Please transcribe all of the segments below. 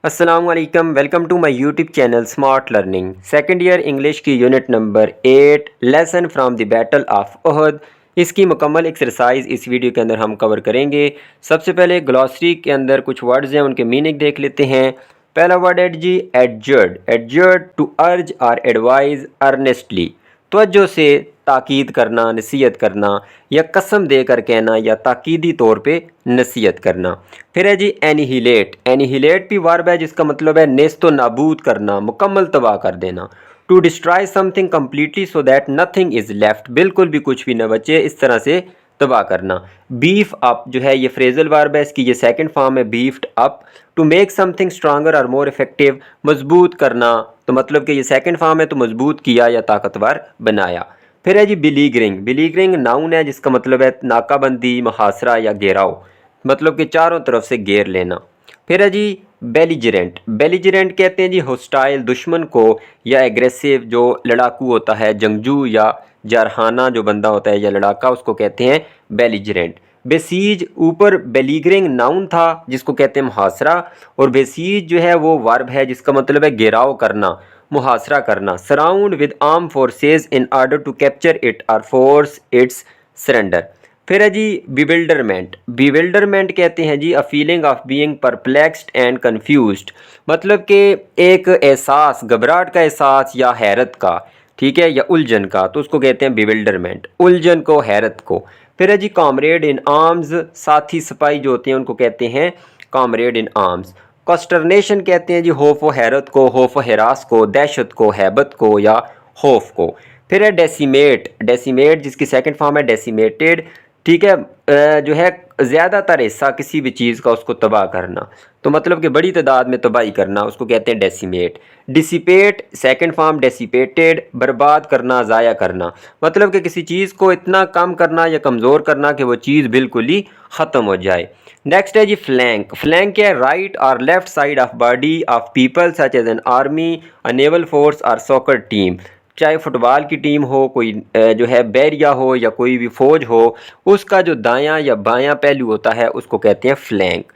अस्सलामुअलैकुम, welcome to my YouTube channel smart learning. Second year English की unit number 8 lesson from the battle of Uhud. इसकी मुकम्मल exercise इस video के अंदर हम कवर करेंगे। सबसे पहले ग्लॉसरी के अंदर कुछ वर्ड्स हैं, उनके मीनिंग देख लेते हैं। पहला वर्ड है जी एडजर्ड। एडजर्ड टू अर्ज और एडवाइज अर्नेस्टली, तवज्जो से ताकीद करना, नसीहत करना, या कसम देकर कहना, या ताकीदी तौर पे नसीहत करना। फिर है जी एनिहिलेट। एनिहिलेट भी वर्ब है जिसका मतलब है नेस्तो नाबूद करना, मुकम्मल तबाह कर देना। To destroy something completely so that nothing is left, बिल्कुल भी कुछ भी न बचे, इस तरह से तबाह करना। बीफ अप जो है ये फ्रेजल वर्ब है, इसकी ये सेकंड फॉर्म है beefed up. To make something stronger और मोर इफेक्टिव, मजबूत करना, तो मतलब कि ये सेकंड फॉर्म है, तो मजबूत किया या ताकतवर बनाया। फिर है जी बिलीगरिंग। बिलीगरिंग नाउन है जिसका मतलब है नाकाबंदी, मुहासरा या घेराव, मतलब कि चारों तरफ से घेर लेना। फिर है जी बेलिजरेंट। बेलिजरेंट कहते हैं जी होस्टाइल, दुश्मन को, या एग्रेसिव, जो लड़ाकू होता है, जंगजू या जारहाना जो बंदा होता है या लड़ाका, उसको कहते हैं बेलिजरेंट। बेसीज, ऊपर बेलीगरिंग नाउन था जिसको कहते हैं मुहासरा, और बेसीज जो है वो वर्ब है जिसका मतलब है घेराव करना, मुहासरा करना। Surround with arm forces in order to capture it और फोर्स इट्स सरेंडर। फिर है जी बिविल्डरमेंट। बिविल्डरमेंट कहते हैं जी a feeling of being perplexed and confused, मतलब कि एक एहसास, घबराहट का एहसास या हैरत का, ठीक है, या उलझन का, तो उसको कहते हैं बिविल्डरमेंट, उलझन को, हैरत को। फिर है जी कॉमरेड इन आर्म्स। साथी सिपाही जो होते हैं उनको कहते हैं कॉमरेड इन आर्म्स। कॉन्स्टरनेशन कहते हैं जी खौफ व हैरत को, खौफ व हिरास को, दहशत को, हैबत को या खौफ को। फिर है डेसीमेट। डेसीमेट जिसकी सेकंड फॉर्म है डेसीमेटेड, ठीक है, जो है ज़्यादातर हिस्सा किसी भी चीज़ का उसको तबाह करना, तो मतलब कि बड़ी तादाद में तबाही करना, उसको कहते हैं decimate. Dissipate second form dissipated, बर्बाद करना, ज़ाया करना, मतलब कि किसी चीज़ को इतना कम करना या कमज़ोर करना कि वो चीज़ बिल्कुल ही ख़त्म हो जाए। नेक्स्ट है जी फ्लैंक। फ्लैंक क्या है? राइट और left side of body of people such as an army, a naval force और सॉकर टीम। चाहे फुटबॉल की टीम हो, कोई जो है बैरिया हो, या कोई भी फौज हो, उसका जो दायां या बायां पहलू होता है उसको कहते हैं फ्लैंक।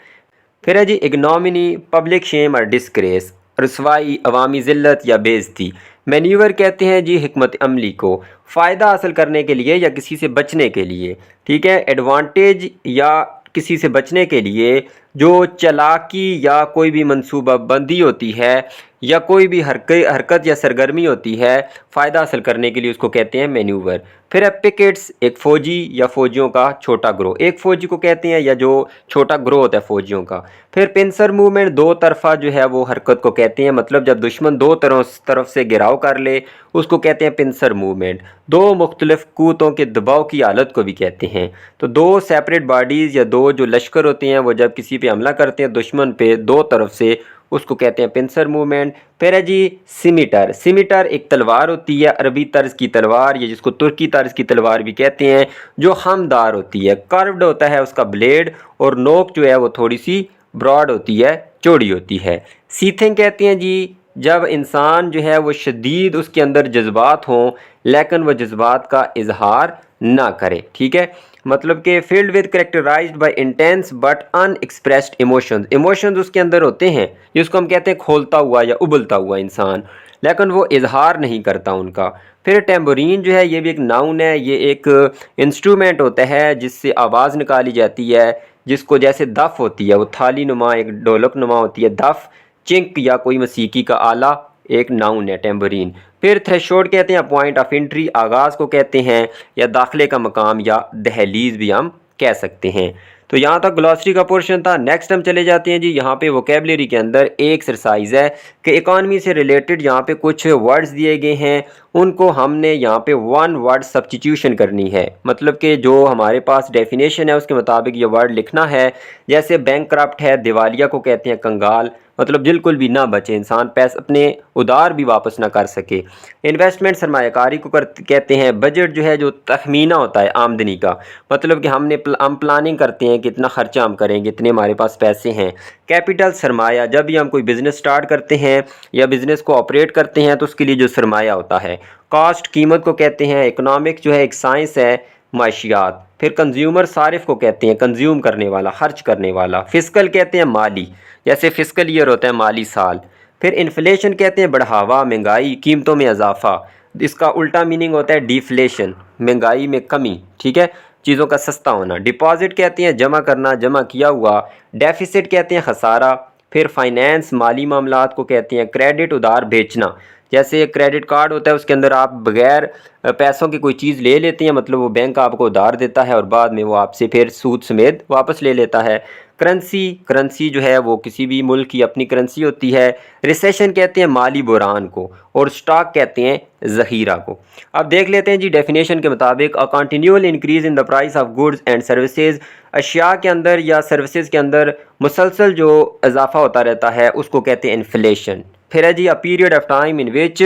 फिर है जी इग्नोमिनी, पब्लिक शेम और डिस्ग्रेस, रसवाई, अवामी ज़िल्लत या बेइज्जती। मैन्यूवर कहते हैं जी हिकमत अमली को, फ़ायदा हासिल करने के लिए या किसी से बचने के लिए, ठीक है। एडवांटेज या किसी से बचने के लिए जो चालाकी या कोई भी मंसूबाबंदी होती है, या कोई भी हरकत या सरगर्मी होती है फ़ायदा हासिल करने के लिए, उसको कहते हैं मैन्यूवर। फिर है पिकेट्स, एक फ़ौजी या फ़ौजियों का छोटा ग्रोह, एक फ़ौजी को कहते हैं या जो छोटा ग्रोह होता है फ़ौजियों का। फिर पिंसर मूवमेंट, दो तरफा जो है वो हरकत को कहते हैं, मतलब जब दुश्मन दो तरफ से घेराव कर ले उसको कहते हैं पिंसर मूवमेंट। दो मुख्तलिफ क़ुव्वतों के दबाव की हालत को भी कहते हैं। तो दो सेपरेट बॉडीज़ या दो जो लश्कर होते हैं वो जब किसी पे हमला करते हैं दुश्मन पे दो तरफ से, उसको कहते हैं पिंसर मूवमेंट। फिर है जी सिमिटर। सिमिटर एक तलवार होती है, अरबी तर्ज की तलवार, या जिसको तुर्की तर्ज की तलवार भी कहते हैं, जो हमदार होती है, कर्व्ड होता है उसका ब्लेड, और नोक जो है वो थोड़ी सी ब्रॉड होती है, चौड़ी होती है। सीथिंग कहते हैं जी जब इंसान जो है वो शदीद उसके अंदर जज्बात हों लेकिन वह जज्बात का इजहार ना करे, ठीक है, मतलब कि field with characterized by intense but unexpressed emotions. Emotions उसके अंदर होते हैं जिसको हम कहते हैं खोलता हुआ या उबलता हुआ इंसान, लेकिन वो इजहार नहीं करता उनका। फिर टेम्बोरीन जो है ये भी एक नाउन है, ये एक इंस्ट्रूमेंट होता है जिससे आवाज़ निकाली जाती है, जिसको जैसे दफ होती है वो थाली नुमा, एक ढोलक नुमा होती है, दफ, चिंक या कोई मसीकी का आला, एक नाउन है टेम्बोरीन। फिर थ्रेशोल्ड कहते हैं पॉइंट ऑफ एंट्री, आगाज़ को कहते हैं, या दाखिले का मकाम या दहलीज भी हम कह सकते हैं। तो यहाँ तक ग्लॉसरी का पोर्शन था। नेक्स्ट हम चले जाते हैं जी, यहाँ पे वोकेबलरी के अंदर एक एक्सरसाइज है कि इकॉनमी से रिलेटेड यहाँ पे कुछ वर्ड्स दिए गए हैं, उनको हमने यहाँ पे वन वर्ड सब्स्टिट्यूशन करनी है, मतलब कि जो हमारे पास डेफिनेशन है उसके मुताबिक ये वर्ड लिखना है। जैसे बैंकक्रप्ट है, दिवालिया को कहते हैं कंगाल, मतलब बिल्कुल भी ना बचे, इंसान पैसे अपने उधार भी वापस ना कर सके। इन्वेस्टमेंट सरमायाकारी को कहते हैं। बजट जो है जो तखमीना होता है आमदनी का, मतलब कि हम प्लानिंग करते हैं कि इतना खर्चा हम करेंगे, इतने हमारे पास पैसे हैं। कैपिटल सरमाया, जब भी हम कोई बिज़नेस स्टार्ट करते हैं या बिज़नेस को ऑपरेट करते हैं तो उसके लिए जो सरमाया होता है। कॉस्ट कीमत को कहते हैं। इकोनॉमिक जो है एक साइंस है माशियात। फिर कंज्यूमर सारिफ को कहते हैं कंज्यूम करने वाला, खर्च करने वाला। फिस्कल कहते हैं माली, जैसे फिस्कल ईयर होता है माली साल। फिर इन्फ्लेशन कहते हैं बढ़ावा, महंगाई, कीमतों में इजाफा। इसका उल्टा मीनिंग होता है डिफ्लेशन, महंगाई में कमी, ठीक है, चीज़ों का सस्ता होना। डिपॉजिट कहते हैं जमा करना, जमा किया हुआ। डेफिसिट कहते हैं खसारा। फिर फाइनेंस माली मामलात को कहते हैं। क्रेडिट उधार बेचना, जैसे क्रेडिट कार्ड होता है उसके अंदर आप बगैर पैसों की कोई चीज़ ले लेते हैं, मतलब वो बैंक आपको उधार देता है और बाद में वो आपसे फिर सूद समेत वापस ले लेता है। करेंसी जो है वो किसी भी मुल्क की अपनी करेंसी होती है। रिसेशन कहते हैं माली बुरान को, और स्टॉक कहते हैं ज़ख़ीरा को। अब देख लेते हैं जी डेफिनेशन के मुताबिक, a continual increase in the price of goods and services, अशिया के अंदर या सर्विसेज के अंदर मुसलसल जो इजाफा होता रहता है उसको कहते हैं इन्फ्लेशन। फिर है जी a period of time in which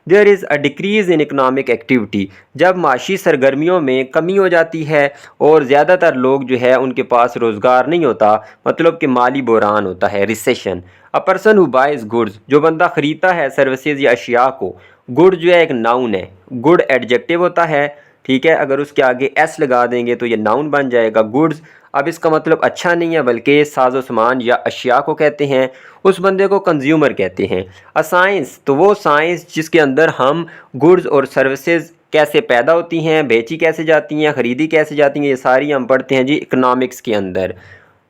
there is a decrease in economic activity, जब माशी सरगर्मियों में कमी हो जाती है और ज़्यादातर लोग जो है उनके पास रोज़गार नहीं होता, मतलब कि माली बहरान होता है, recession. A person who buys goods, जो बंदा ख़रीदता है सर्विसेज या अशिया को। गुड जो है एक नाउन है, गुड एडजेक्टिव होता है, ठीक है, अगर उसके आगे एस लगा देंगे तो ये नाउन बन जाएगा गुड्स। अब इसका मतलब अच्छा नहीं है बल्कि साजो सामान या अशिया को कहते हैं। उस बंदे को कंज्यूमर कहते हैं। अ साइंस, तो वो साइंस जिसके अंदर हम गुड्स और सर्विसेज कैसे पैदा होती हैं, बेची कैसे जाती हैं, ख़रीदी कैसे जाती हैं, ये सारी हम पढ़ते हैं जी इकनॉमिक्स के अंदर।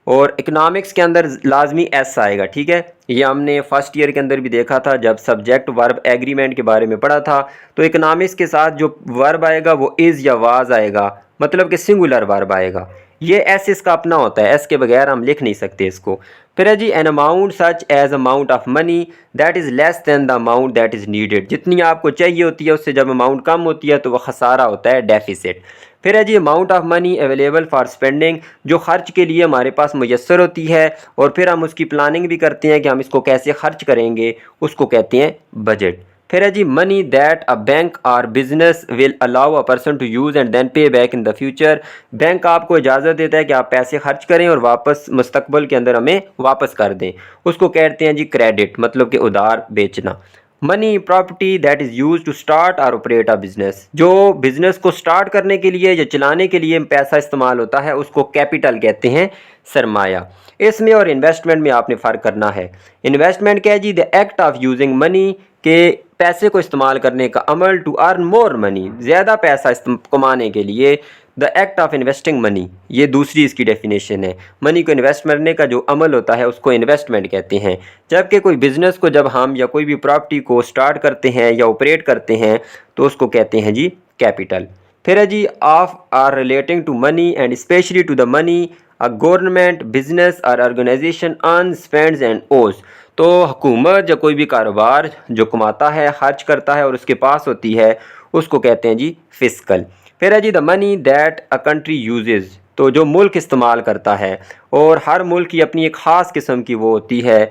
और इकनॉमिक्स के अंदर लाजमी एस आएगा, ठीक है, ये हमने फर्स्ट ईयर के अंदर भी देखा था जब सब्जेक्ट वर्ब एग्रीमेंट के बारे में पढ़ा था। तो इकनॉमिक्स के साथ जो वर्ब आएगा वो इज़ या वाज आएगा, मतलब कि सिंगुलर वर्ब आएगा। ये एस इसका अपना होता है, एस के बगैर हम लिख नहीं सकते इसको। फिर है जी an amount such as amount of money that is less than the amount that is needed, जितनी आपको चाहिए होती है उससे जब अमाउंट कम होती है तो वह खसारा होता है, डेफिसिट। फिर है जी amount of money available for spending, जो खर्च के लिए हमारे पास मुयस्सर होती है और फिर हम उसकी प्लानिंग भी करते हैं कि हम इसको कैसे खर्च करेंगे, उसको कहते हैं बजट। फिर है जी money that a bank or business will allow a person to use and then pay back in the future, bank आपको इजाज़त देता है कि आप पैसे खर्च करें और वापस मुस्तकबिल के अंदर हमें वापस कर दें, उसको कहते हैं जी क्रेडिट, मतलब कि उधार बेचना। Money property that is use to start और ऑपरेट अ बिजनेस, जो बिजनेस को स्टार्ट करने के लिए या चलाने के लिए पैसा इस्तेमाल होता है उसको कैपिटल कहते हैं, सरमाया। इसमें और इन्वेस्टमेंट में आपने फ़र्क करना है। इन्वेस्टमेंट क्या है जी, the act of using money, के पैसे को इस्तेमाल करने का अमल, टू अर्न मोर मनी, ज़्यादा पैसा कमाने के लिए। The act of investing money, ये दूसरी इसकी डेफिनेशन है। मनी को इन्वेस्ट करने का जो अमल होता है उसको इन्वेस्टमेंट कहते हैं। जबकि कोई बिज़नेस को जब हम या कोई भी प्रॉपर्टी को स्टार्ट करते हैं या ऑपरेट करते हैं तो उसको कहते हैं जी कैपिटल। फिर है जी of or relating to money and especially to the money a government business or organization earn spends and owes, तो हुकूमत या कोई भी कारोबार जो कमाता है, खर्च करता है और उसके पास होती है उसको कहते हैं जी फिस्कल। फिर है जी the money that a country uses, तो जो मुल्क इस्तेमाल करता है और हर मुल्क की अपनी एक ख़ास किस्म की वो होती है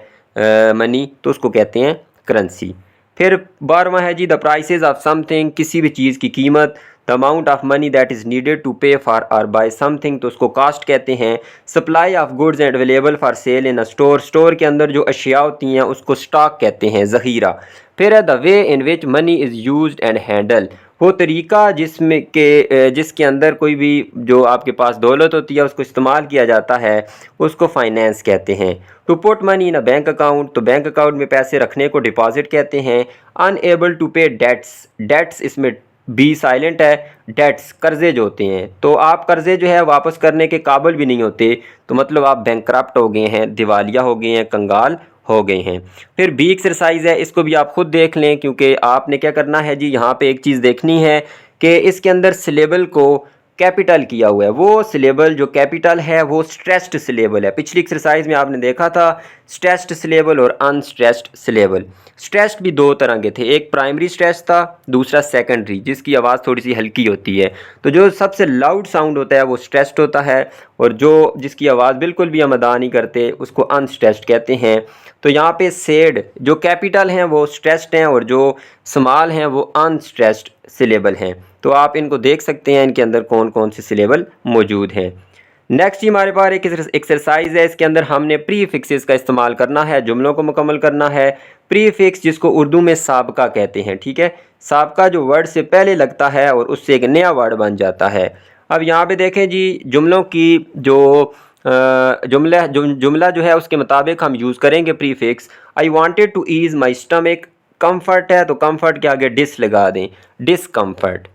मनी, तो उसको कहते हैं करेंसी। फिर 12वां है जी द प्राइसेस ऑफ समथिंग, किसी भी चीज़ की कीमत। The amount of money that is needed to pay for or buy something, तो उसको कास्ट कहते हैं। Supply of goods and available for sale in a store, store के अंदर जो अशिया होती हैं उसको स्टॉक कहते हैं, ज़ख़ीरा। फिर है the way in which money is used and handle, वो तरीका जिसके अंदर कोई भी जो आपके पास दौलत होती है उसको इस्तेमाल किया जाता है उसको फाइनेंस कहते हैं। To put money in a bank account, तो बैंक अकाउंट में पैसे रखने को डिपॉजिट कहते हैं। Unable to pay debts, debts इसमें बी साइलेंट है, डेट्स कर्जे जो होते हैं, तो आप कर्जे जो है वापस करने के काबिल भी नहीं होते, तो मतलब आप बैंकक्रप्ट हो गए हैं, दिवालिया हो गए हैं, कंगाल हो गए हैं। फिर बी एक्सरसाइज है, इसको भी आप खुद देख लें क्योंकि आपने क्या करना है जी, यहाँ पे एक चीज़ देखनी है कि इसके अंदर सिलेबल को कैपिटल किया हुआ है। वो सिलेबल जो कैपिटल है वो स्ट्रेस्ड सिलेबल है। पिछली एक्सरसाइज में आपने देखा था स्ट्रेस्ड सिलेबल और अनस्ट्रेस्ड सिलेबल। स्ट्रेस्ड भी दो तरह के थे, एक प्राइमरी स्ट्रेस था, दूसरा सेकेंडरी, जिसकी आवाज़ थोड़ी सी हल्की होती है। तो जो सबसे लाउड साउंड होता है वो स्ट्रेस्ड होता है और जो जिसकी आवाज़ बिल्कुल भी हम अदा नहीं करते उसको अनस्ट्रेस्ड कहते हैं। तो यहाँ पे सेड जो कैपिटल हैं वो स्ट्रेस्ड हैं और जो स्मॉल हैं वो अनस्ट्रेस्ड सिलेबल हैं। तो आप इनको देख सकते हैं इनके अंदर कौन कौन से सिलेबल मौजूद हैं। नेक्स्ट ही हमारे पास एक एक्सरसाइज है, इसके अंदर हमने प्रीफिक्सेस का इस्तेमाल करना है, जुमलों को मुकम्मल करना है। प्रीफिक्स जिसको उर्दू में साबका कहते हैं, ठीक है, साबका जो वर्ड से पहले लगता है और उससे एक नया वर्ड बन जाता है। अब यहाँ पे देखें जी, जुमलों की जो जुमला जो है उसके मुताबिक हम यूज़ करेंगे prefix. I wanted to ease my stomach, comfort है तो कंफर्ट के आगे डिस लगा दें, डिसकम्फर्ट,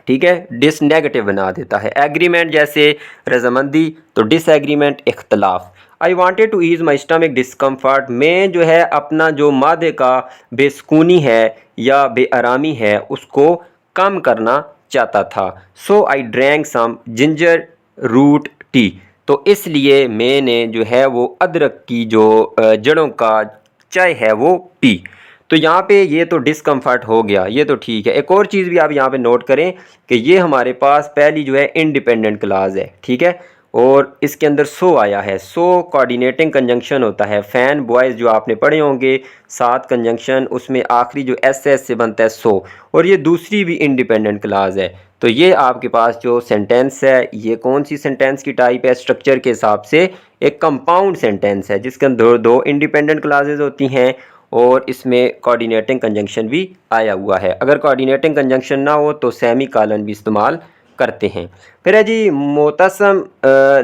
ठीक है, डिस नेगेटिव बना देता है। एग्रीमेंट जैसे रजामंदी तो डिसएग्रीमेंट इख्तलाफ। I wanted to ease my stomach discomfort, मैं जो है अपना जो मादे का बेसकूनी है या बेआरामी है उसको कम करना चाहता था। So I drank some ginger root tea, तो इसलिए मैंने जो है वो अदरक की जो जड़ों का चाय है वो पी। तो यहाँ पे ये तो डिस्कम्फर्ट हो गया, ये तो ठीक है। एक और चीज़ भी आप यहाँ पे नोट करें कि ये हमारे पास पहली जो है इंडिपेंडेंट क्लास है, ठीक है, और इसके अंदर सो आया है। सो कोऑर्डिनेटिंग कंजंक्शन होता है, फैन बॉयज़ जो आपने पढ़े होंगे, सात कंजंक्शन, उसमें आखिरी जो एस से बनता है सो, और ये दूसरी भी इंडिपेंडेंट क्लास है। तो ये आपके पास जो सेंटेंस है ये कौन सी सेंटेंस की टाइप है? स्ट्रक्चर के हिसाब से एक कंपाउंड सेंटेंस है जिसके अंदर दो इंडिपेंडेंट क्लासेस होती हैं और इसमें कोऑर्डिनेटिंग कंजंक्शन भी आया हुआ है। अगर कोऑर्डिनेटिंग कंजंक्शन ना हो तो सेमी कॉलन भी इस्तेमाल करते हैं। फिर है जी, Mutasim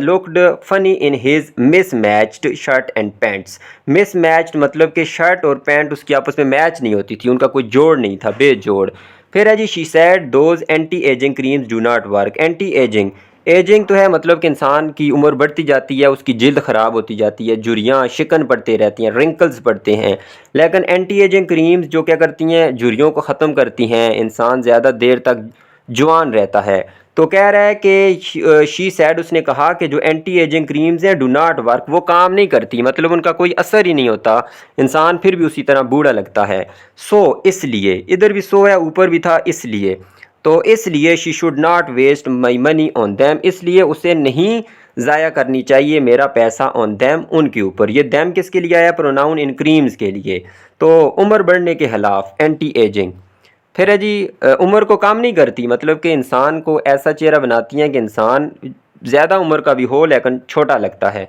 looked funny in his mismatched shirt and pants. Mismatched मतलब कि शर्ट और पैंट उसकी आपस में मैच नहीं होती थी, उनका कोई जोड़ नहीं था, बेजोड़। फिर है जी, she said those anti aging creams do not work. Anti aging, aging तो है मतलब कि इंसान की उम्र बढ़ती जाती है, उसकी जिल्द ख़राब होती जाती है, झुर्रियाँ शिकन पड़ते रहती हैं, रिंकल्स पड़ते हैं। लेकिन एंटी एजिंग क्रीम्स जो क्या करती हैं, झुर्रियों को ख़त्म करती हैं, इंसान ज़्यादा देर तक जवान रहता है। तो कह रहा है कि शी सैड, उसने कहा कि जो एंटी एजिंग क्रीम्स हैं डू नॉट वर्क, वो काम नहीं करती, मतलब उनका कोई असर ही नहीं होता, इंसान फिर भी उसी तरह बूढ़ा लगता है। सो इसलिए, इधर भी सो है, ऊपर भी था इसलिए, तो इसलिए she should not waste my money on them, इसलिए उसे नहीं ज़ाया करनी चाहिए मेरा पैसा ऑन दैम, उनके ऊपर। ये दैम किसके लिए आया? प्रोनाउन इन क्रीम्स के लिए। तो उम्र बढ़ने के खिलाफ एंटी एजिंग। फिर है जी, उम्र को कम नहीं करती, मतलब कि इंसान को ऐसा चेहरा बनाती हैं कि इंसान ज़्यादा उम्र का भी हो लेकिन छोटा लगता है।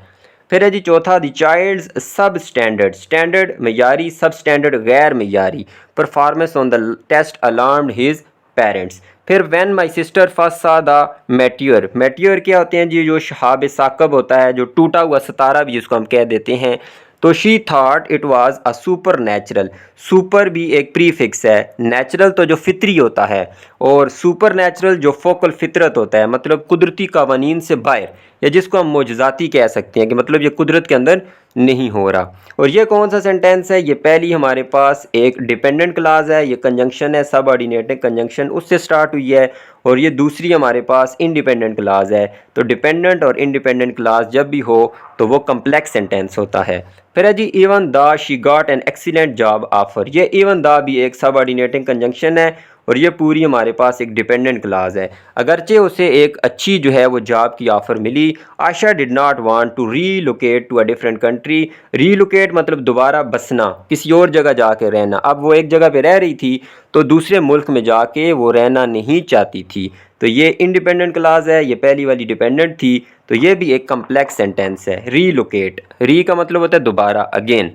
फिर है जी चौथा, the child's sub standard, standard मयारी, सब स्टैंडर्ड गैर मयारी, performance on the test alarmed his parents. फिर when my sister first saw the meteor, meteor क्या होते हैं जी? जो शहाब साकब होता है, जो टूटा हुआ सितारा भी जिसको हम कह देते हैं। तो she thought it was a super natural, super भी एक प्रीफिक्स है, नेचुरल तो जो फितरी होता है, और सुपर नेचुरल जो फोकल फितरत होता है, मतलब कुदरती कवानीन से बाहर, या जिसको हम मोजज़ाती कह सकते हैं कि मतलब ये कुदरत के अंदर नहीं हो रहा। और ये कौन सा सेंटेंस है? ये पहली हमारे पास एक डिपेंडेंट क्लास है, ये कंजंक्शन है, सब ऑर्डिनेटिंग कंजंक्शन उससे स्टार्ट हुई है, और ये दूसरी हमारे पास इंडिपेंडेंट क्लास है। तो डिपेंडेंट और इंडिपेंडेंट क्लास जब भी हो तो वो कम्प्लेक्स सेंटेंस होता है। फिर है जी, even the she got an excellent job offer, ये इवन द भी एक सब ऑर्डिनेटिंग कंजंक्शन है, और ये पूरी हमारे पास एक डिपेंडेंट क्लास है। अगरचे उसे एक अच्छी जो है वो जॉब की ऑफ़र मिली। Asha did not want to relocate to a different country, relocate मतलब दोबारा बसना, किसी और जगह जाके रहना। अब वो एक जगह पे रह रही थी तो दूसरे मुल्क में जाके वो रहना नहीं चाहती थी। तो ये इंडिपेंडेंट क्लास है, ये पहली वाली डिपेंडेंट थी, तो ये भी एक कम्प्लेक्स सेंटेंस है। रीलोकेट, री का मतलब होता है दोबारा, again.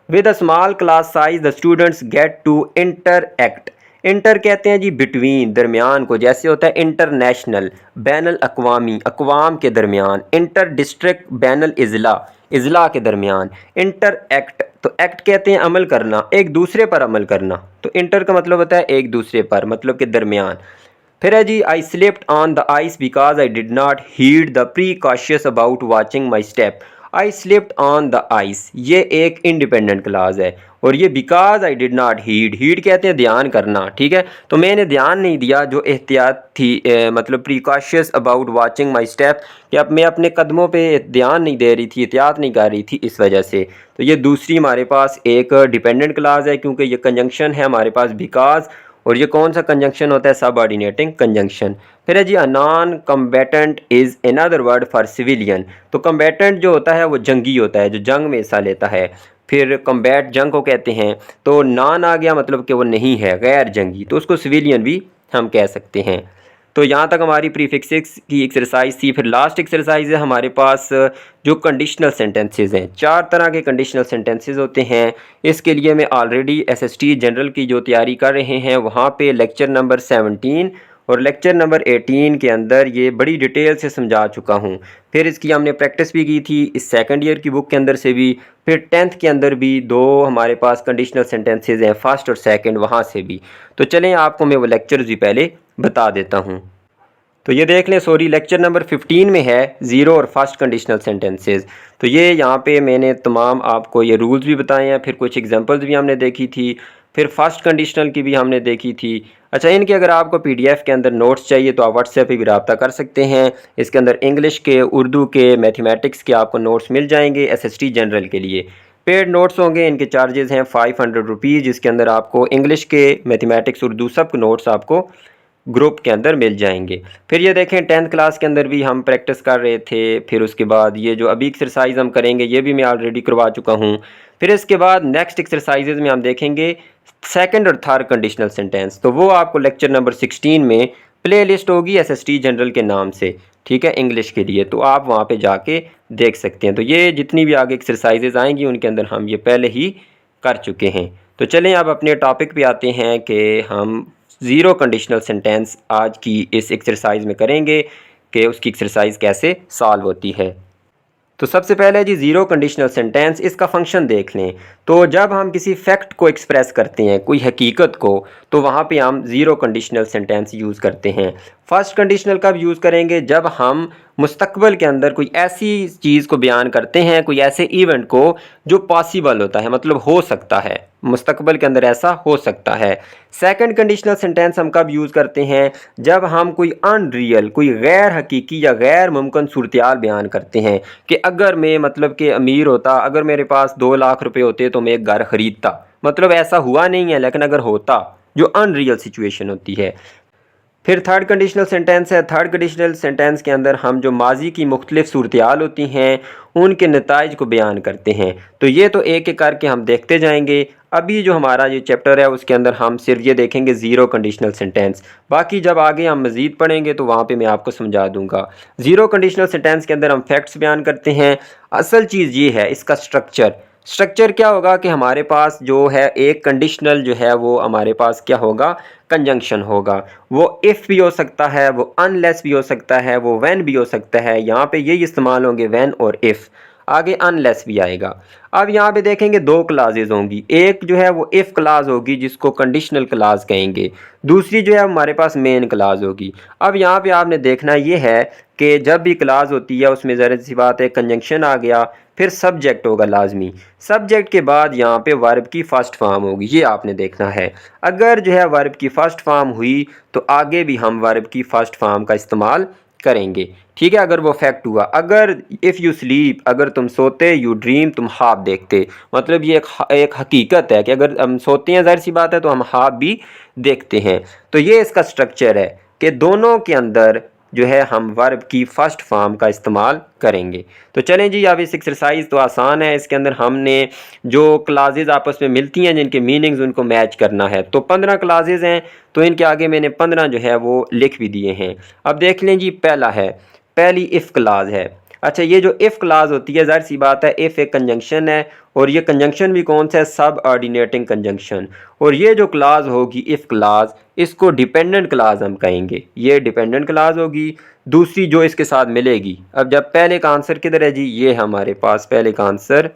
With a small class size the students get to interact, inter कहते हैं जी बिटवीन, दरमियान को, जैसे होता है इंटरनेशनल, बैनल अकवामी, अकवाम के दरमियान, इंटर डिस्ट्रिक्ट, बैनल इज़ला, इज़ला के दरमियान। इंटर एक्ट, तो एक्ट कहते हैं अमल करना, एक दूसरे पर अमल करना, तो इंटर का मतलब होता है एक दूसरे पर, मतलब के दरमियान। फिर है जी, I slipped on the ice because I did not heed the precautious about watching my step. I slipped on the ice, ये एक इंडिपेंडेंट क्लास है, और ये because I did not heed, heed कहते हैं ध्यान करना, ठीक है, तो मैंने ध्यान नहीं दिया, जो एहतियात थी मतलब precocious about watching my step, कि अब मैं अपने कदमों पे ध्यान नहीं दे रही थी, एहतियात नहीं कर रही थी, इस वजह से। तो ये दूसरी हमारे पास एक डिपेंडेंट क्लास है, क्योंकि ये कंजंक्शन है हमारे पास बिकॉज, और ये कौन सा कंजंक्शन होता है? सब ऑर्डिनेटिंग कंजंक्शन। फिर है जी, a non combatant is another word for civilian, तो कम्बेटेंट जो होता है वो जंगी होता है, जो जंग में हिस्सा लेता है। फिर कम्बैट जंग को कहते हैं, तो नॉन आ गया मतलब कि वो नहीं है, गैर जंगी, तो उसको सिविलियन भी हम कह सकते हैं। तो यहाँ तक हमारी प्रीफिक्सेस की एक्सरसाइज थी। फिर लास्ट एक्सरसाइज है हमारे पास जो कंडीशनल सेंटेंसेस हैं। चार तरह के कंडीशनल सेंटेंसेस होते हैं। इसके लिए मैं ऑलरेडी एसएसटी जनरल की जो तैयारी कर रहे हैं वहाँ पे लेक्चर नंबर 17 और लेक्चर नंबर 18 के अंदर ये बड़ी डिटेल से समझा चुका हूँ। फिर इसकी हमने प्रैक्टिस भी की थी इस सेकंड ईयर की बुक के अंदर से भी, फिर 10th के अंदर भी दो हमारे पास कंडीशनल सेंटेंसेज हैं, फर्स्ट और सेकंड, वहाँ से भी। तो चलें आपको मैं वो लेक्चर्स भी पहले बता देता हूँ। तो ये देख लें, सॉरी, लेक्चर नंबर 15 में है ज़ीरो और फर्स्ट कंडीशनल सेंटेंसेस। तो ये यहाँ पे मैंने तमाम आपको ये रूल्स भी बताए हैं, फिर कुछ एग्जांपल्स भी हमने देखी थी, फिर फर्स्ट कंडीशनल की भी हमने देखी थी। अच्छा, इनके अगर आपको पीडीएफ के अंदर नोट्स चाहिए तो आप व्हाट्सएप पे भी रब्ता कर सकते हैं। इसके अंदर इंग्लिश के, उर्दू के, मैथमेटिक्स के आपको नोट्स मिल जाएंगे एसएसटी जनरल के लिए। पेड नोट्स होंगे, इनके चार्जेज़ हैं 500 रुपीज़, जिसके अंदर आपको इंग्लिश के, मैथमेटिक्स, उर्दू सब नोट्स आपको ग्रुप के अंदर मिल जाएंगे। फिर ये देखें 10th क्लास के अंदर भी हम प्रैक्टिस कर रहे थे। फिर उसके बाद ये जो अभी एक्सरसाइज हम करेंगे ये भी मैं ऑलरेडी करवा चुका हूँ। फिर इसके बाद नेक्स्ट एक्सरसाइजेज में हम देखेंगे सेकंड और थर्ड कंडीशनल सेंटेंस। तो वो आपको लेक्चर नंबर 16 में प्ले लिस्ट होगी एसएसटी जनरल के नाम से, ठीक है, इंग्लिश के लिए। तो आप वहाँ पे जाके देख सकते हैं। तो ये जितनी भी आगे एक्सरसाइजेज आएंगी उनके अंदर हम ये पहले ही कर चुके हैं। तो चलें अब अपने टॉपिक पे आते हैं कि हम ज़ीरो कंडीशनल सेंटेंस आज की इस एक्सरसाइज में करेंगे कि उसकी एक्सरसाइज कैसे सॉल्व होती है। तो सबसे पहले जी ज़ीरो कंडीशनल सेंटेंस, इसका फंक्शन देख लें। तो जब हम किसी फैक्ट को एक्सप्रेस करते हैं, कोई हकीकत को, तो वहाँ पे हम ज़ीरो कंडीशनल सेंटेंस यूज़ करते हैं। फर्स्ट कंडीशनल कब यूज़ करेंगे? जब हम मुस्तकबिल के अंदर कोई ऐसी चीज़ को बयान करते हैं, कोई ऐसे इवेंट को जो पॉसिबल होता है, मतलब हो सकता है, मुस्तकबिल के अंदर ऐसा हो सकता है। सेकंड कंडीशनल सेंटेंस हम कब यूज़ करते हैं? जब हम कोई अनरियल, कोई गैर हकीकी या गैर मुमकिन सूरत-ए-हाल बयान करते हैं कि अगर मैं मतलब कि अमीर होता, अगर मेरे पास 2 लाख रुपए होते तो मैं एक घर ख़रीदता। मतलब ऐसा हुआ नहीं है लेकिन अगर होता, जो अनरियल सिचुएशन होती है। फिर थर्ड कंडीशनल सेंटेंस है। थर्ड कंडीशनल सेंटेंस के अंदर हम जो माजी की मुख्तलिफ सूरत-ए-हाल होती हैं उनके नताइज को बयान करते हैं। तो ये तो एक एक करके हम देखते जाएंगे। अभी जो हमारा ये चैप्टर है उसके अंदर हम सिर्फ ये देखेंगे ज़ीरो कंडीशनल सेंटेंस। बाकी जब आगे हम मज़ीद पढ़ेंगे तो वहाँ पे मैं आपको समझा दूंगा। ज़ीरो कंडीशनल सेंटेंस के अंदर हम फैक्ट्स बयान करते हैं। असल चीज़ ये है इसका स्ट्रक्चर क्या होगा कि हमारे पास जो है एक कंडीशनल जो है वो हमारे पास क्या होगा? कंजंक्शन होगा। वो इफ़ भी हो सकता है, वो अनलेस भी हो सकता है, वो व्हेन भी हो सकता है। यहाँ पे यही इस्तेमाल होंगे, व्हेन और इफ़। आगे अनलेस भी आएगा। अब यहाँ पे देखेंगे दो क्लाजेज होंगी। एक जो है वो इफ़ क्लाज होगी जिसको कंडीशनल क्लाज कहेंगे। दूसरी जो है हमारे पास मेन क्लाज होगी। अब यहाँ पे आपने देखना ये है कि जब भी क्लाज होती है उसमें ज़रा सी बात है, कंजंक्शन आ गया, फिर सब्जेक्ट होगा लाजमी। सब्जेक्ट के बाद यहाँ पे वर्ब की फ़र्स्ट फॉर्म होगी, ये आपने देखना है। अगर जो है वर्ब की फ़र्स्ट फॉर्म हुई तो आगे भी हम वर्ब की फ़र्स्ट फॉर्म का इस्तेमाल करेंगे, ठीक है। अगर वो फैक्ट हुआ, अगर इफ़ यू स्लीप, अगर तुम सोते, यू ड्रीम, तुम ख्वाब देखते, मतलब ये एक हकीकत है कि अगर हम सोते हैं ज़ाहिर सी बात है तो हम ख्वाब भी देखते हैं। तो ये इसका स्ट्रक्चर है कि दोनों के अंदर जो है हम वर्ब की फ़र्स्ट फॉर्म का इस्तेमाल करेंगे। तो चलें जी, अब इस एक्सरसाइज तो आसान है। इसके अंदर हमने जो क्लासेज आपस में मिलती हैं जिनके मीनिंग्स उनको मैच करना है। तो 15 क्लासेज हैं तो इनके आगे मैंने 15 जो है वो लिख भी दिए हैं। अब देख लें जी, पहला है, पहली इफ़ क्लास है। अच्छा, ये जो इफ़ क्लास होती है ज़ाहिर सी बात है इफ़ एक कंजंक्शन है और ये कंजंक्शन भी कौन सा है? सब ऑर्डिनेटिंग कंजंक्शन। और ये जो क्लास होगी इफ़ क्लास, इसको डिपेंडेंट क्लास हम कहेंगे। ये डिपेंडेंट क्लास होगी। दूसरी जो इसके साथ मिलेगी, अब जब पहले का आंसर किधर है जी? ये हमारे पास पहले का आंसर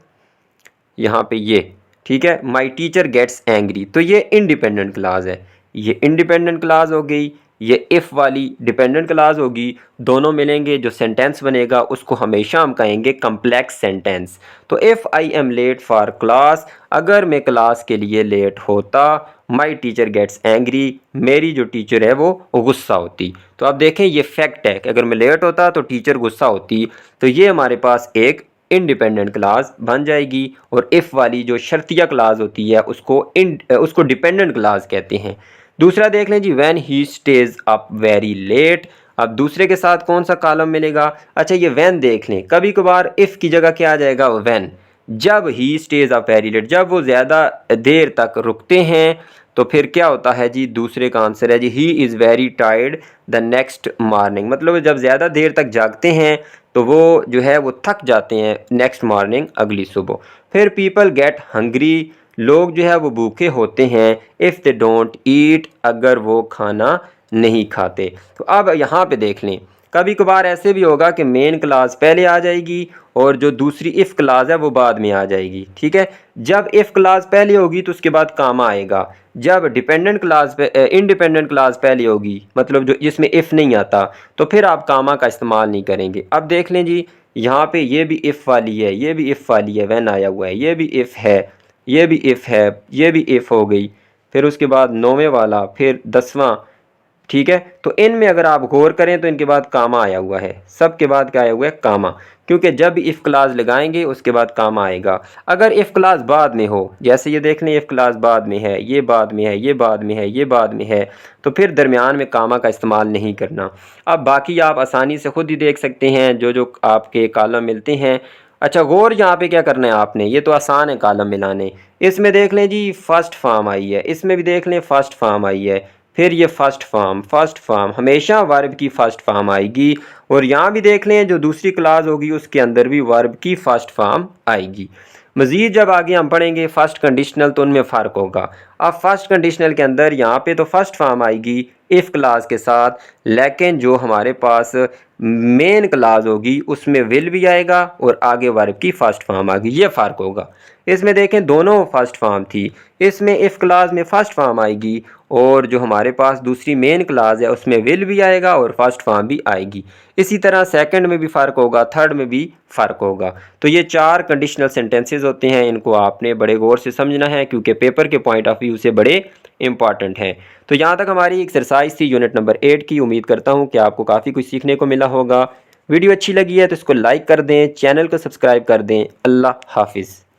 यहाँ पे ये, ठीक है, माई टीचर गेट्स एंग्री। तो ये इंडिपेंडेंट क्लास है, ये इंडिपेंडेंट क्लास हो गई। ये इफ़ वाली डिपेंडेंट क्लास होगी। दोनों मिलेंगे, जो सेंटेंस बनेगा उसको हमेशा हम कहेंगे कम्प्लेक्स सेंटेंस। तो if I am late for class, अगर मैं क्लास के लिए लेट होता, माई टीचर गेट्स एंग्री, मेरी जो टीचर है वो गुस्सा होती। तो अब देखें ये फैक्ट है कि अगर मैं लेट होता तो टीचर गुस्सा होती। तो ये हमारे पास एक इंडिपेंडेंट क्लास बन जाएगी। और इफ़ वाली जो शर्तिया क्लास होती है उसको डिपेंडेंट क्लास कहते हैं। दूसरा देख लें जी, when he stayed up very late. अब दूसरे के साथ कौन सा कॉलम मिलेगा? अच्छा, ये व्हेन देख लें, कभी कभार इफ़ की जगह क्या आ जाएगा? व्हेन। जब ही स्टेज अप वेरी लेट, जब वो ज़्यादा देर तक रुकते हैं तो फिर क्या होता है जी? दूसरे का आंसर है जी, he is very tired the next morning. मतलब जब ज़्यादा देर तक जागते हैं तो वो जो है वो थक जाते हैं नेक्स्ट मॉर्निंग, अगली सुबह। फिर पीपल गेट हंग्री, लोग जो है वो भूखे होते हैं। इफ़ दे डोंट ईट, अगर वो खाना नहीं खाते। तो अब यहाँ पे देख लें, कभी कभार ऐसे भी होगा कि मेन क्लास पहले आ जाएगी और जो दूसरी इफ़ क्लास है वो बाद में आ जाएगी। ठीक है, जब इफ़ क्लास पहले होगी तो उसके बाद कामा आएगा। जब डिपेंडेंट क्लास पे इंडिपेंडेंट क्लास पहले होगी, मतलब जो जिसमें इफ़ नहीं आता, तो फिर आप कामा का इस्तेमाल नहीं करेंगे। अब देख लें जी, यहाँ पे ये भी इफ़ वाली है, ये भी इफ़ वाली है, वैन आया हुआ है, ये भी इफ़ है, ये भी इफ़ है, ये भी इफ़ हो गई, फिर उसके बाद 9वें वाला, फिर 10वां। ठीक है, तो इनमें अगर आप गौर करें तो इनके बाद कामा आया हुआ है, सब के बाद क्या आया हुआ है, कामा, क्योंकि जब इफ़ क्लास लगाएंगे उसके बाद कामा आएगा। अगर इफ़ क्लास बाद में हो, जैसे ये देख लें इफ़ क्लास बाद में है, ये बाद में है, ये बाद में है, ये बाद में है, तो फिर दरमियान में कामा का इस्तेमाल नहीं करना। अब बाकी आप आसानी से ख़ुद ही देख सकते हैं जो जो आपके कालम मिलते हैं। अच्छा, गौर यहाँ पे क्या करना है आपने, ये तो आसान है कालम मिलाने। इसमें देख लें जी फर्स्ट फॉर्म आई है, इसमें भी देख लें फर्स्ट फॉर्म आई है, फिर ये फर्स्ट फॉर्म हमेशा वर्ब की फ़र्स्ट फॉर्म आएगी। और यहाँ भी देख लें जो दूसरी क्लास होगी उसके अंदर भी वर्ब की फ़र्स्ट फॉर्म आएगी। मज़ीद जब आगे हम पढ़ेंगे फ़र्स्ट कंडीशनल तो उनमें फ़र्क होगा। अब फर्स्ट कंडीशनल के अंदर यहाँ पे तो फर्स्ट फॉर्म आएगी इफ़ क्लास के साथ, लेकिन जो हमारे पास मेन क्लास होगी उसमें विल भी आएगा और आगे वर्ब की फ़र्स्ट फॉर्म आएगी, ये फ़र्क होगा। इसमें देखें दोनों फर्स्ट फॉर्म थी, इसमें इफ़ क्लास में फ़र्स्ट फॉर्म आएगी और जो हमारे पास दूसरी मेन क्लास है उसमें विल भी आएगा और फर्स्ट फॉर्म भी आएगी। इसी तरह सेकंड में भी फ़र्क होगा, थर्ड में भी फ़र्क होगा। तो ये 4 कंडीशनल सेंटेंसेस होते हैं, इनको आपने बड़े गौर से समझना है क्योंकि पेपर के पॉइंट ऑफ व्यू से बड़े इंपॉर्टेंट हैं। तो यहाँ तक हमारी एक्सरसाइज थी यूनिट नंबर 8 की। उम्मीद करता हूँ कि आपको काफ़ी कुछ सीखने को मिला होगा। वीडियो अच्छी लगी है तो इसको लाइक कर दें, चैनल को सब्सक्राइब कर दें। अल्लाह हाफिज़।